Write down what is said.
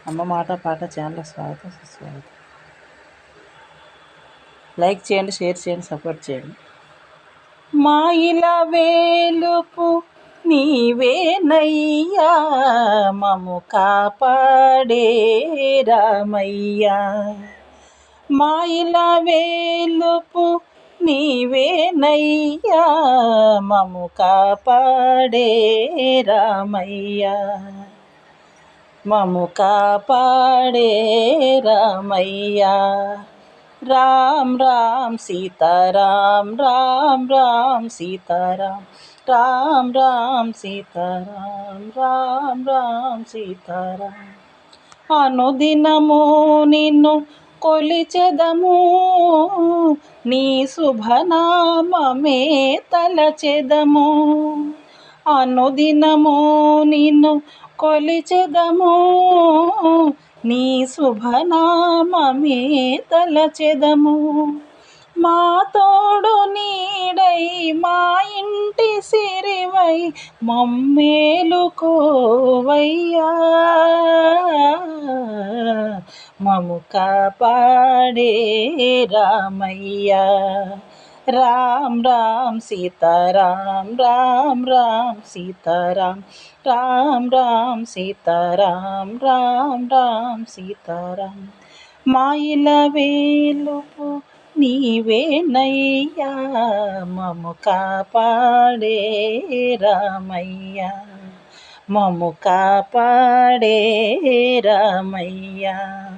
అమ్మ మాట పాట ఛానల్ స్వాగతం సుస్వాగతం. లైక్ చేయండి, షేర్ చేయండి, సపోర్ట్ చేయండి. మా ఇలా వేలుపు నీవేనయ్యా, మము కాపాడే రామయ్యా. మా ఇలా వేలుపు నీవేనయ్యా, మము కాపాడే రామయ్యా. మము కాపాడే రామయ్యా. రామ్ రామ్ సీతారాం, రామ్ రామ్ సీతారాం, రామ్ రామ్ సీతారాం, రామ్ రామ్ సీతారాం. అనుదినము నిన్ను కొలిచెదము, నీ శుభనామమే తలచెదము. అనుదినము నిన్ను కొలిచెదము, నీ శుభనామమే తలచెదము. మా తోడు నీడై, మా ఇంటి సిరివై, మమ్మేలుకోవయ్యా. మము కాపాడే రామయ్యా. రామ్ రామ్ సీతారాం, రామ్ రామ్ సీతారాం, రామ్ రామ్ సీతారాం, రామ్ రామ్ సీతారాం. మా ఇలా వేలుపు నీవేనయ్యా, మము కాపాడే రామయ్యా. మము కాపాడే రామయ్యా.